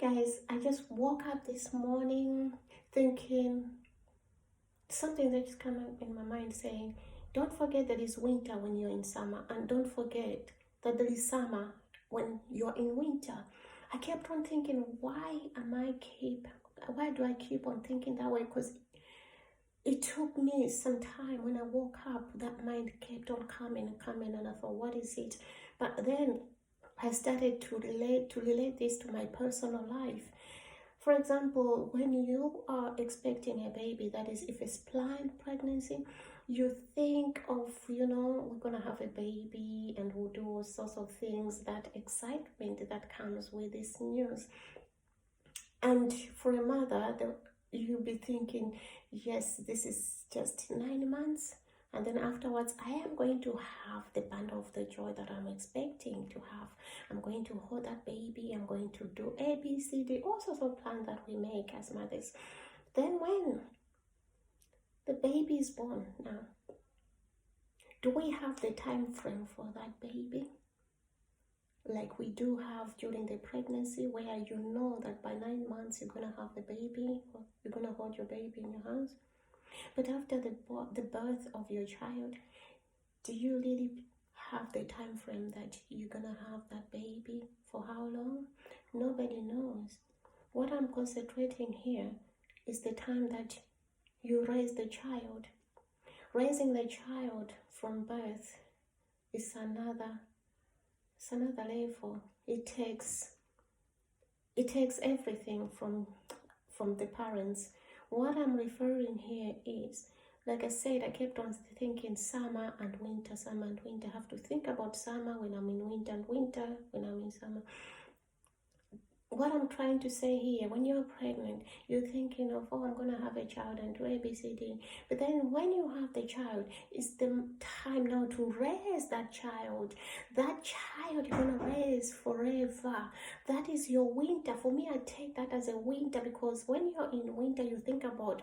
Hi guys, I just woke up this morning thinking something that just came up in my mind saying, don't forget that it's winter when you're in summer, and don't forget that there is summer when you're in winter. I kept on thinking, why do I keep on thinking that way? Because it took me some time. When I woke up, that mind kept on coming and coming, and I thought, what is it? But then I started to relate this to my personal life. For example, when you are expecting a baby, that is, if it's planned pregnancy, you think of, we're going to have a baby and we'll do all sorts of things, that excitement that comes with this news. And for a mother, you'll be thinking, yes, this is just 9 months. And then afterwards, I am going to have the bundle of the joy that I'm expecting to have. I'm going to hold that baby. I'm going to do A, B, C, D, all sorts of plans that we make as mothers. Then when the baby is born now, do we have the time frame for that baby? Like we do have during the pregnancy, where you know that by 9 months you're going to have the baby, or you're going to hold your baby in your hands. But after the birth of your child, do you really have the time frame that you're going to have that baby? For how long? Nobody knows. What I'm concentrating here is the time that you raise the child. Raising the child from birth is another level. It takes everything from the parents. What I'm referring here is, like I said, I kept on thinking summer and winter, summer and winter. I have to think about summer when I'm in winter, and winter when I'm in summer. What I'm trying to say here, when you're pregnant, you're thinking of, oh, I'm going to have a child and do A, B, C, D. But then when you have the child, it's the time now to raise that child. That child you're going to raise forever. That is your winter. For me, I take that as a winter, because when you're in winter, you think about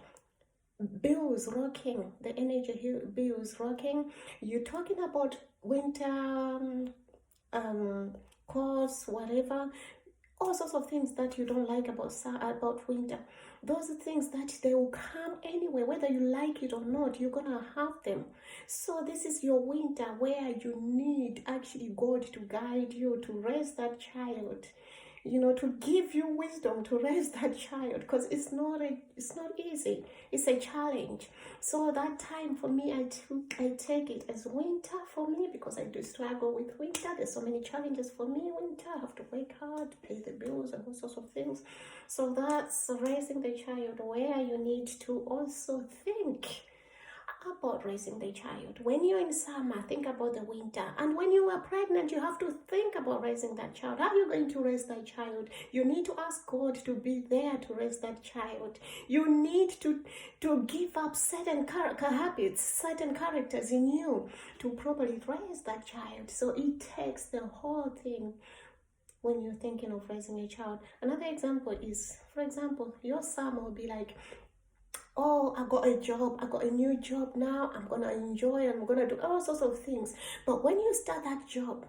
bills rocking, the energy bills rocking. You're talking about winter course, whatever, all sorts of things that you don't like about winter. Those are things that they will come anyway, whether you like it or not, you're gonna have them. So this is your winter, where you need actually God to guide you to raise that child, to give you wisdom to raise that child, because it's not easy. It's a challenge. So that time for me, I take it as winter for me, because I do struggle with winter. There's so many challenges for me winter. I have to work hard, pay the bills and all sorts of things. So that's raising the child, where you need to also think about raising the child. When you're in summer, think about the winter. And when you are pregnant, you have to think about raising that child. How are you going to raise that child? You need to ask God to be there to raise that child. You need to give up certain habits, certain characters in you to properly raise that child. So it takes the whole thing when you're thinking of raising a child. Another example is, for example, your summer will be like, oh, I got a job, I got a new job now, I'm gonna enjoy, I'm gonna do all sorts of things. But when you start that job,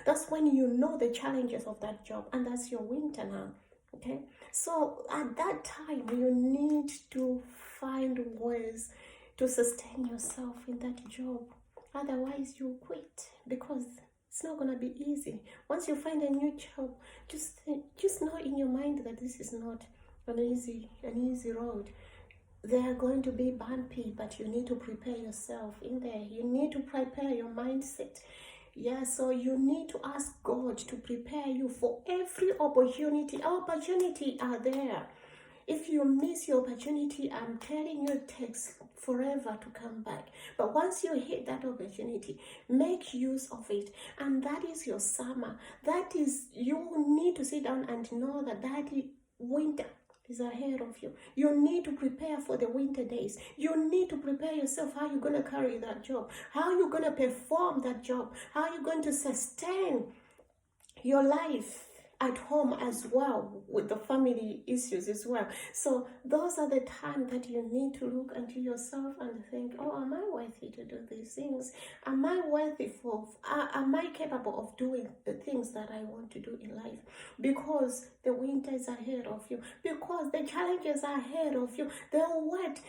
that's when you know the challenges of that job, and that's your winter now. Okay, so at that time you need to find ways to sustain yourself in that job. Otherwise you quit, because it's not gonna be easy. Once you find a new job, just know in your mind that this is not an easy road. They are going to be bumpy, but you need to prepare yourself in there. You need to prepare your mindset. Yeah, so you need to ask God to prepare you for every opportunity. Opportunity are there. If you miss your opportunity, I'm telling you, it takes forever to come back. But once you hit that opportunity, make use of it. And that is your summer. That is, you need to sit down and know that winter is ahead of you. You need to prepare for the winter days. You need to prepare yourself, how you're going to carry that job, how you're going to perform that job, how you're going to sustain your life at home as well, with the family issues as well. So those are the times that you need to look into yourself and think, oh, am I worthy to do these things? Am I worthy am I capable of doing the things that I want to do in life? Because the winter is ahead of you, because the challenges are ahead of you. They're wet.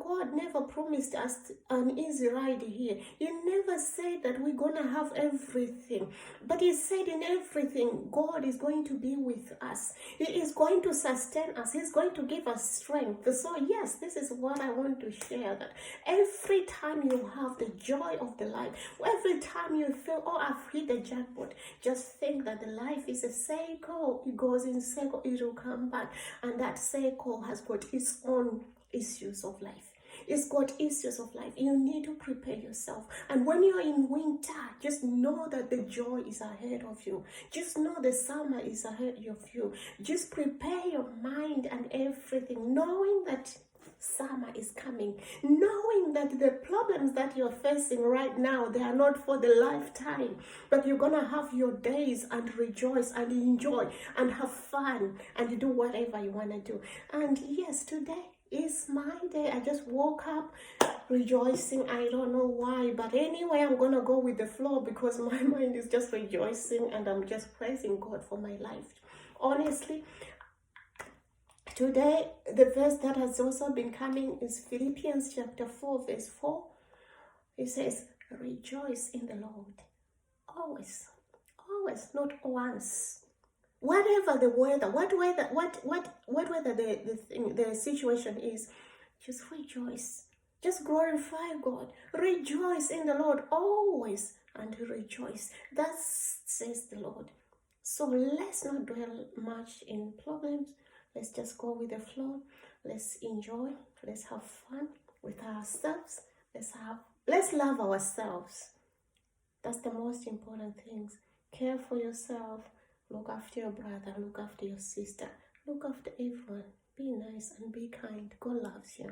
God never promised us an easy ride here. He never said that we're gonna have everything, but He said in everything, God is going to be with us. He is going to sustain us. He's going to give us strength. So yes, this is what I want to share, that every time you have the joy of the life, every time you feel, oh, I've hit the jackpot, just think that the life is a cycle. It goes in cycle, it will come back, and that cycle has got its own issues of life. It's got issues of life. You need to prepare yourself. And when you're in winter, just know that the joy is ahead of you. Just know the summer is ahead of you. Just prepare your mind and everything, knowing that summer is coming, knowing that the problems that you're facing right now, they are not for the lifetime, but you're gonna have your days and rejoice and enjoy and have fun and do whatever you want to do. And yes, today is my day. I just woke up rejoicing. I don't know why, but anyway, I'm gonna go with the flow because my mind is just rejoicing and I'm just praising God for my life. Honestly, today the verse that has also been coming is Philippians chapter 4 verse 4. It says, rejoice in the Lord always, not once. Whatever the weather, what weather the situation is, just rejoice. Just glorify God. Rejoice in the Lord always, and rejoice. That says the Lord. So let's not dwell much in problems. Let's just go with the flow. Let's enjoy. Let's have fun with ourselves. Let's love ourselves. That's the most important things. Care for yourself. Look after your brother. Look after your sister. Look after everyone. Be nice and be kind. God loves you.